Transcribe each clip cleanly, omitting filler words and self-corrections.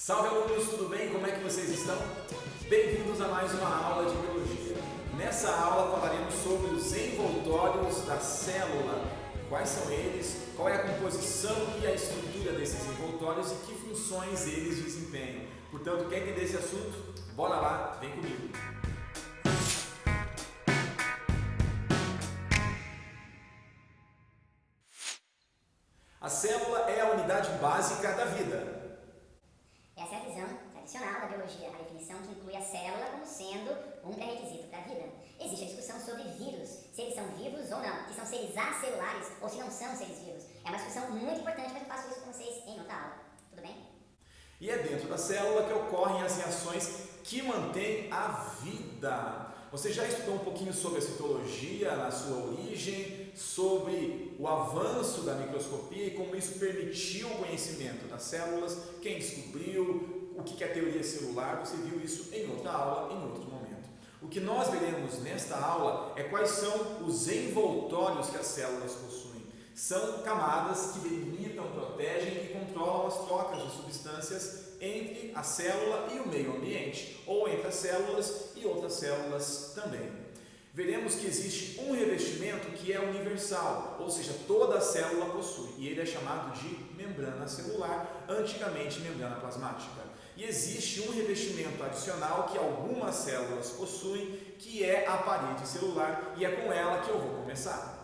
Salve alunos, tudo bem? Como é que vocês estão? Bem-vindos a mais uma aula de biologia. Nessa aula falaremos sobre os envoltórios da célula. Quais são eles, qual é a composição e a estrutura desses envoltórios e que funções eles desempenham. Portanto, quer entender esse assunto? Bora lá, vem comigo! A célula é a unidade básica da vida. Essa é a visão tradicional da biologia, a definição que inclui a célula como sendo um pré-requisito para a vida. Existe a discussão sobre vírus, se eles são vivos ou não, se são seres acelulares ou se não são seres vivos. É uma discussão muito importante, mas eu faço isso com vocês em outra aula. Tudo bem? E é dentro da célula que ocorrem as reações que mantêm a vida. Você já estudou um pouquinho sobre a citologia na sua origem, sobre o avanço da microscopia e como isso permitiu o conhecimento das células, quem descobriu, o que é teoria celular, você viu isso em outra aula, em outro momento. O que nós veremos nesta aula é quais são os envoltórios que as células possuem. São camadas que delimitam, protegem e controlam as trocas de substâncias entre a célula e o meio ambiente, ou entre as células e outras células também. Veremos que existe um revestimento que é universal, ou seja, toda a célula possui, e ele é chamado de membrana celular, antigamente membrana plasmática. E existe um revestimento adicional que algumas células possuem, que é a parede celular, e é com ela que eu vou começar.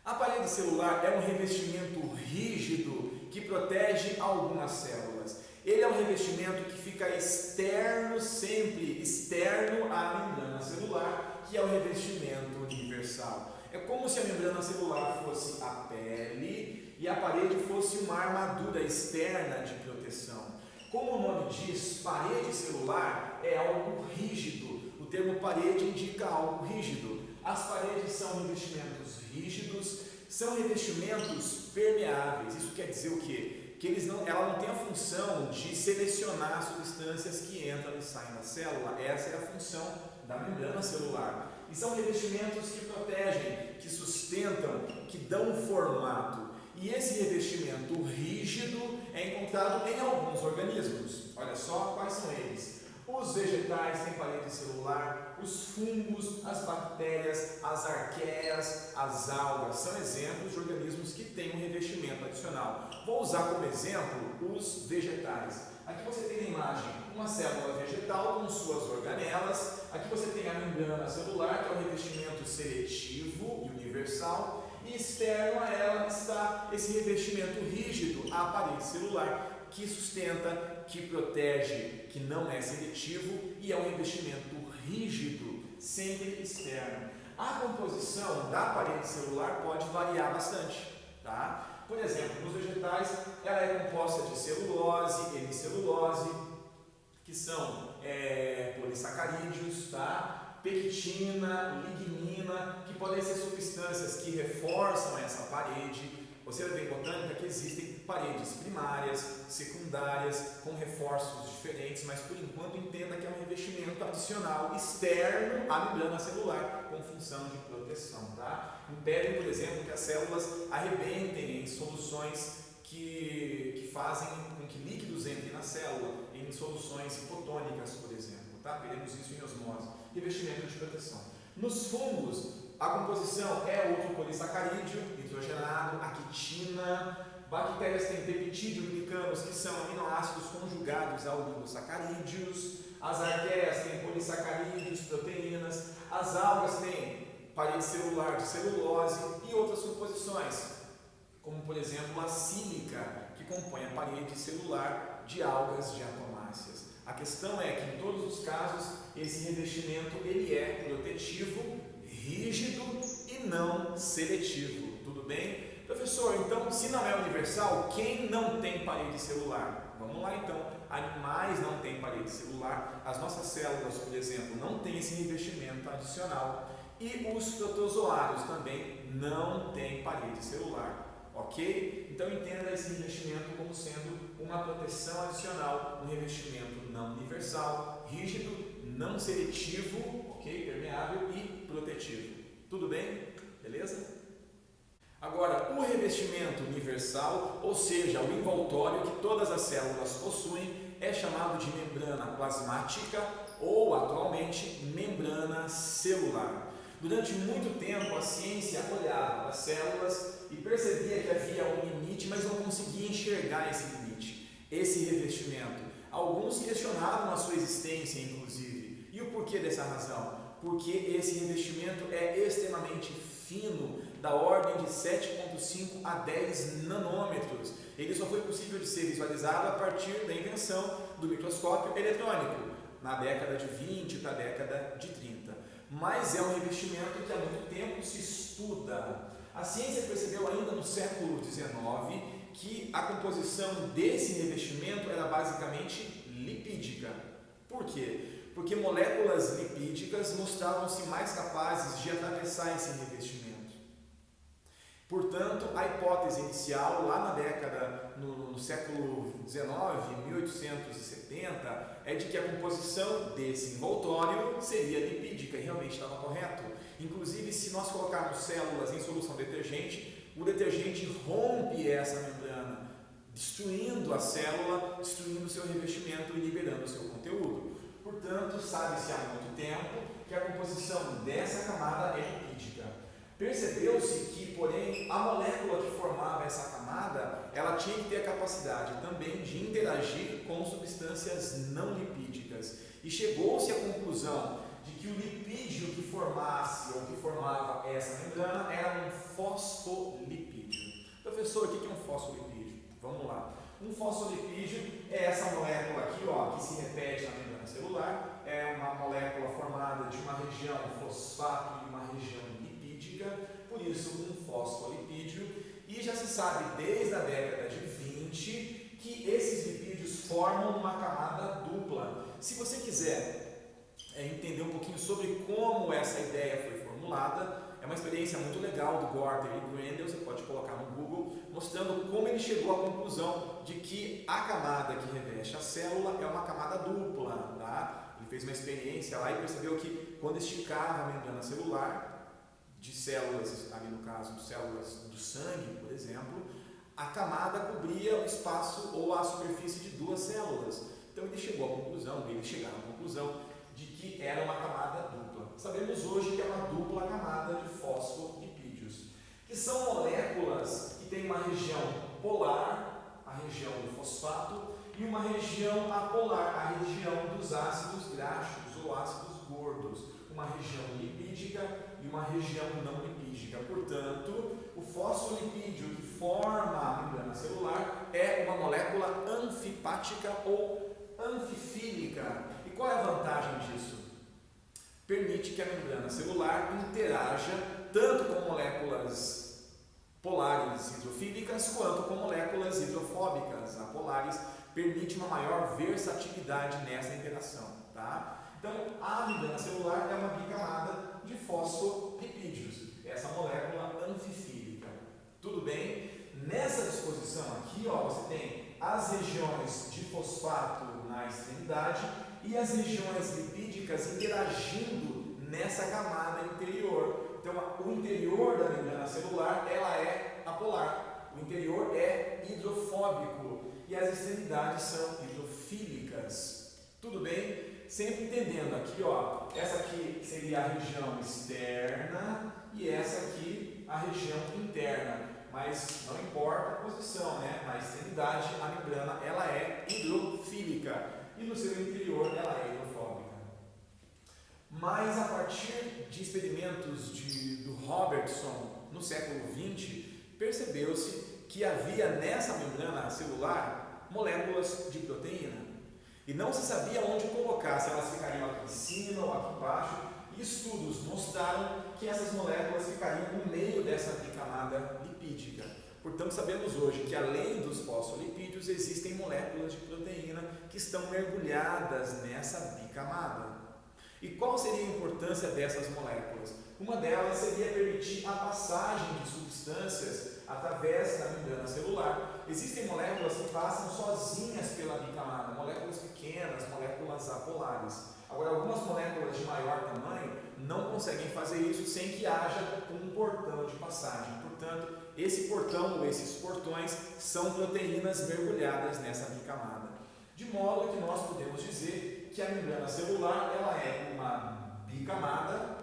A parede celular é um revestimento rígido que protege algumas células. Ele é um revestimento que fica externo, sempre externo à membrana celular, que é o revestimento universal. É como se a membrana celular fosse a pele e a parede fosse uma armadura externa de proteção. Como o nome diz, parede celular é algo rígido. O termo parede indica algo rígido. As paredes são revestimentos rígidos, são revestimentos permeáveis. Isso quer dizer o quê? Que ela não tem a função de selecionar substâncias que entram e saem da célula. Essa é a função da membrana celular. E são revestimentos que protegem, que sustentam, que dão um formato. E esse revestimento rígido é encontrado em alguns organismos. Olha só quais são eles. Os vegetais têm parede celular, os fungos, as bactérias, as arqueias, as algas são exemplos de organismos que têm um revestimento adicional. Vou usar como exemplo os vegetais. Aqui você tem na imagem uma célula vegetal com suas organelas. Aqui você tem a membrana celular, que é o revestimento seletivo e universal. E externo a ela está esse revestimento rígido, a parede celular, que sustenta, que protege, que não é seletivo e é um revestimento rígido, sempre externo. A composição da parede celular pode variar bastante, tá? Por exemplo, nos vegetais ela é composta de celulose, hemicelulose, que são polissacarídeos, tá? Pectina, lignina, que podem ser substâncias que reforçam essa parede. Você vai ver em botânica que existem paredes primárias, secundárias, com reforços diferentes, mas por enquanto entenda que é um revestimento adicional externo à membrana celular, com função de proteção. Tá? Impedem, por exemplo, que as células arrebentem em soluções que fazem com que líquidos entrem na célula, em soluções hipotônicas, por exemplo. Tá? Veremos isso em osmose. Revestimento de proteção. Nos fungos, a composição é outro polissacarídeo, nitrogenado, a quitina. Bactérias têm peptídeo, glicanos, que são aminoácidos conjugados a oligosacarídeos. As arqueias têm polissacarídeos, proteínas. As algas têm parede celular de celulose e outras composições, como por exemplo a sílica, que compõe a parede celular de algas diatomáceas. A questão é que em todos os casos esse revestimento ele é protetivo, rígido e não seletivo. Tudo bem? Professor, então se não é universal, quem não tem parede celular? Vamos lá então. Animais não têm parede celular, as nossas células, por exemplo, não têm esse revestimento adicional e os protozoários também não têm parede celular. Ok? Então entenda esse revestimento como sendo uma proteção adicional, um revestimento não universal, rígido, não seletivo, ok? Permeável e protetivo. Tudo bem? Beleza? Agora, o revestimento universal, ou seja, o envoltório que todas as células possuem, é chamado de membrana plasmática ou, atualmente, membrana celular. Durante muito tempo, a ciência olhava para as células e percebia que havia um limite, mas não conseguia enxergar esse limite, esse revestimento. Alguns questionavam a sua existência, inclusive. E o porquê dessa razão? Porque esse revestimento é extremamente fino, da ordem de 7,5 a 10 nanômetros. Ele só foi possível de ser visualizado a partir da invenção do microscópio eletrônico, na década de 20 para a década de 30. Mas é um revestimento que há muito tempo se estuda. A ciência percebeu ainda no século XIX que a composição desse revestimento era basicamente lipídica. Por quê? Porque moléculas lipídicas mostravam-se mais capazes de atravessar esse revestimento. Portanto, a hipótese inicial, lá na década, no século XIX, 1870, é de que a composição desse envoltório seria lipídica, e realmente estava correto. Inclusive, se nós colocarmos células em solução detergente, o detergente rompe essa membrana, destruindo a célula, destruindo o seu revestimento e liberando o seu conteúdo. Portanto, sabe-se há muito tempo que a composição dessa camada é lipídica. Percebeu-se que, porém, a molécula que formava essa camada, ela tinha que ter a capacidade também de interagir com substâncias não lipídicas. E chegou-se à conclusão de que o lipídio que formasse ou que formava essa membrana era um fosfolipídio. Professor, o que é um fosfolipídio? Vamos lá. Um fosfolipídio é essa molécula aqui, ó, que se repete na membrana celular. É uma molécula formada de uma região fosfato e uma região lipídica, por isso um fosfolipídio. E já se sabe desde a década de 20 que esses lipídios formam uma camada dupla. Se você quiser entender um pouquinho sobre como essa ideia foi formulada, é uma experiência muito legal do Gorter e Grendel, você pode colocar no Google, mostrando como ele chegou à conclusão de que a camada que reveste a célula é uma camada dupla. Tá? Ele fez uma experiência lá e percebeu que quando esticava a membrana celular, de células, ali no caso de células do sangue, por exemplo, a camada cobria o espaço ou a superfície de duas células. Então ele chegou à conclusão, eles chegaram à conclusão de que era uma camada dupla. Sabemos hoje que é uma dupla camada de fosfolipídios, que são moléculas que têm uma região polar, a região do fosfato, e uma região apolar, a região dos ácidos graxos ou ácidos gordos, uma região lipídica e uma região não lipídica. Portanto, o fosfolipídio que forma a membrana celular é uma molécula anfipática ou anfifílica. E qual é a vantagem disso? Permite que a membrana celular interaja tanto com moléculas polares hidrofílicas quanto com moléculas hidrofóbicas apolares, permite uma maior versatilidade nessa interação. Tá? Então, a membrana celular é uma bicamada de fosfolipídios, essa molécula anfifílica. Tudo bem? Nessa disposição aqui, ó, você tem as regiões de fosfato na extremidade e as regiões lipídicas interagindo nessa camada interior. Então, o interior da membrana celular ela é apolar, o interior é hidrofóbico e as extremidades são hidrofílicas. Tudo bem? Sempre entendendo aqui, ó, essa aqui seria a região externa e essa aqui a região interna. Mas não importa a posição, né? Na extremidade a membrana ela é hidrofílica e no seu interior ela é hidrofóbica. Mas a partir de experimentos do Robertson no século XX, percebeu-se que havia nessa membrana celular moléculas de proteína. E não se sabia onde colocar, se elas ficariam aqui em cima ou aqui embaixo. E estudos mostraram que essas moléculas ficariam no meio dessa bicamada lipídica. Portanto, sabemos hoje que além dos fosfolipídios, existem moléculas de proteína que estão mergulhadas nessa bicamada. E qual seria a importância dessas moléculas? Uma delas seria permitir a passagem de substâncias através da membrana celular. Existem moléculas que passam sozinhas pela na bicamada? Moléculas pequenas, moléculas apolares. Agora, algumas moléculas de maior tamanho não conseguem fazer isso sem que haja um portão de passagem. Portanto, esse portão ou esses portões são proteínas mergulhadas nessa bicamada. De modo que nós podemos dizer que a membrana celular ela é uma bicamada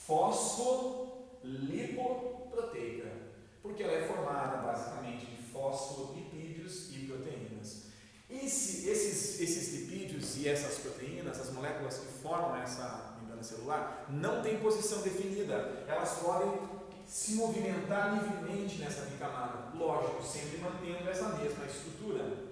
fosfolipoteica, porque ela é formada basicamente de fosfolipídios e proteínas. Esses lipídios e essas proteínas, as moléculas que formam essa membrana celular, não têm posição definida. Elas podem se movimentar livremente nessa bicamada, lógico, sempre mantendo essa mesma estrutura.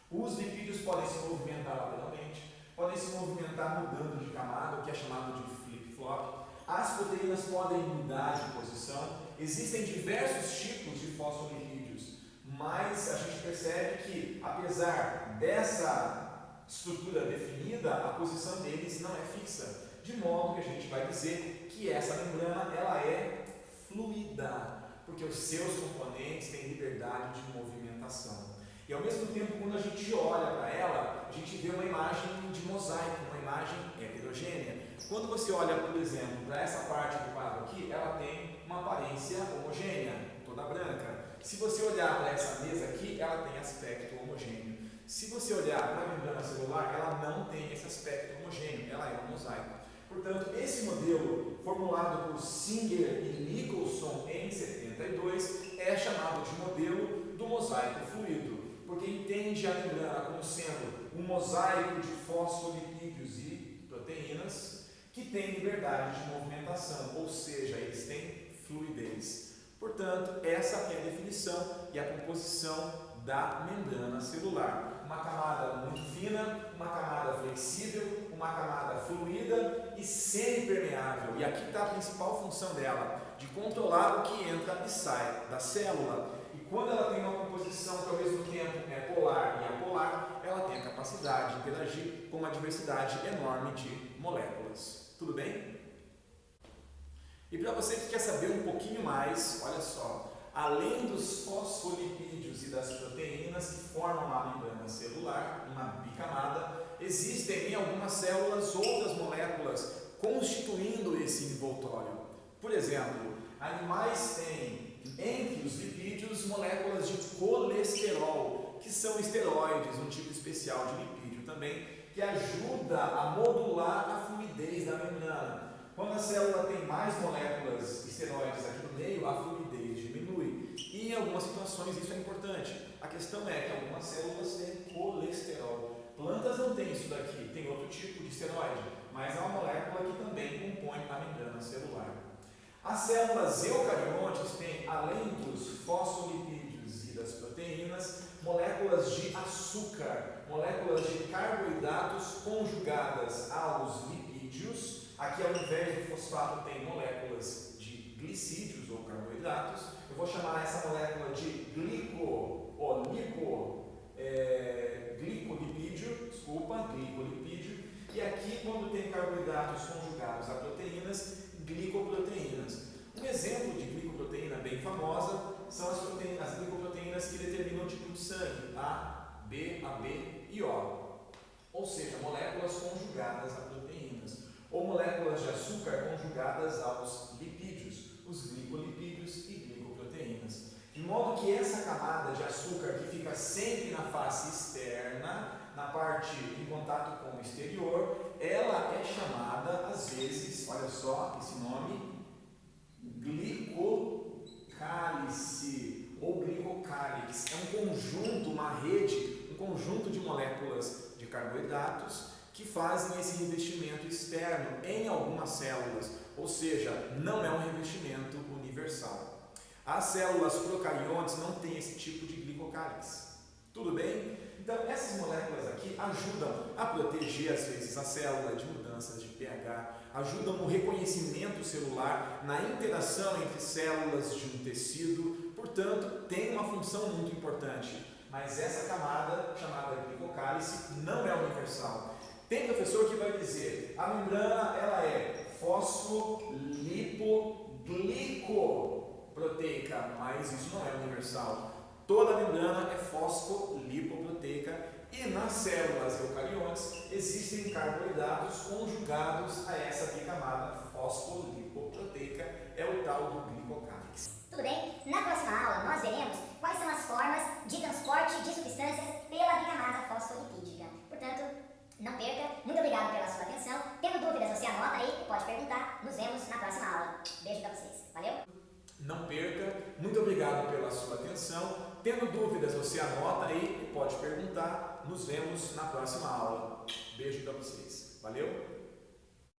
Os lipídios podem se movimentar lateralmente, podem se movimentar mudando de camada, o que é chamado de flip-flop. As proteínas podem mudar de posição. Existem diversos tipos de fosfolipídios, mas a gente percebe que, apesar dessa estrutura definida, a posição deles não é fixa, de modo que a gente vai dizer que essa membrana ela é fluida, porque os seus componentes têm liberdade de movimentação. E ao mesmo tempo, quando a gente olha para ela, a gente vê uma imagem de mosaico, uma imagem heterogênea. Quando você olha, por exemplo, para essa parte do quadro aqui, ela tem uma aparência homogênea, toda branca. Se você olhar para essa mesa aqui, ela tem aspecto homogêneo. Se você olhar para a membrana celular, ela não tem esse aspecto homogêneo, ela é um mosaico. Portanto, esse modelo, formulado por Singer e Nicholson em 72, é chamado de modelo do mosaico fluido, porque entende a membrana como sendo um mosaico de fosfolipídios e proteínas que tem liberdade de movimentação, ou seja, eles têm fluidez. Portanto, essa é a definição e a composição da membrana celular. Uma camada muito fina, uma camada flexível, uma camada fluida e semipermeável. E aqui está a principal função dela, de controlar o que entra e sai da célula. E quando ela tem uma composição que ao mesmo tempo é polar e apolar, ela tem a capacidade de interagir com uma diversidade enorme de moléculas. Tudo bem? E para você que quer saber um pouquinho mais, olha só, além dos fosfolipídios e das proteínas que formam a membrana celular, uma bicamada, existem em algumas células outras moléculas constituindo esse envoltório. Por exemplo, animais têm entre os lipídios moléculas de colesterol, que são esteroides, um tipo especial de lipídio também, que ajuda a modular a fluidez da membrana. Quando a célula tem mais moléculas esteroides aqui no meio, a fluidez diminui. E em algumas situações isso é importante. A questão é que algumas células têm colesterol. Plantas não têm isso daqui, tem outro tipo de esteroide, mas é uma molécula que também compõe a membrana celular. As células eucariontes têm, além dos fosfolipídios e das proteínas, moléculas de açúcar, moléculas de carboidratos conjugadas aos lipídios. Aqui, ao invés de fosfato, tem moléculas de glicídios ou carboidratos. Eu vou chamar essa molécula de glicolipídio. E aqui, quando tem carboidratos conjugados a proteínas, glicoproteínas. Um exemplo de glicoproteína bem famosa são as glicoproteínas que determinam o tipo de sangue, A, B, AB e O. Ou seja, moléculas conjugadas a proteínas. Ou moléculas de açúcar conjugadas aos lipídios, os glicolipídios e glicoproteínas. De modo que essa camada de açúcar que fica sempre na face externa, na parte em contato com o exterior, ela é chamada, às vezes, olha só esse nome, glicocálice ou glicocálix. É um conjunto, uma rede, um conjunto de moléculas de carboidratos que fazem esse revestimento externo em algumas células, ou seja, não é um revestimento universal. As células procariontes não têm esse tipo de glicocálix. Tudo bem? Então, essas moléculas aqui ajudam a proteger, às vezes, a célula de mudanças de pH, ajudam no reconhecimento celular, na interação entre células de um tecido, portanto, tem uma função muito importante. Mas essa camada, chamada glicocálice, não é universal. Tem professor que vai dizer, a membrana ela é fosfolipoglicoproteica, mas isso não é universal. Toda a membrana é fosfolipoproteica E nas células eucariontes existem carboidratos conjugados a essa bicamada fosfolipoproteica, é o tal do glicocálix. Tudo bem? Na próxima aula nós veremos quais são as formas de transporte de substâncias pela bicamada fosfolipídica. Portanto, não perca. Muito obrigado pela sua atenção. Tendo dúvidas, você anota aí e pode perguntar. Nos vemos na próxima aula. Beijo pra vocês. Valeu? Não perca. Muito obrigado pela sua atenção. Tendo dúvidas, você anota aí e pode perguntar. Nos vemos na próxima aula. Beijo para vocês. Valeu?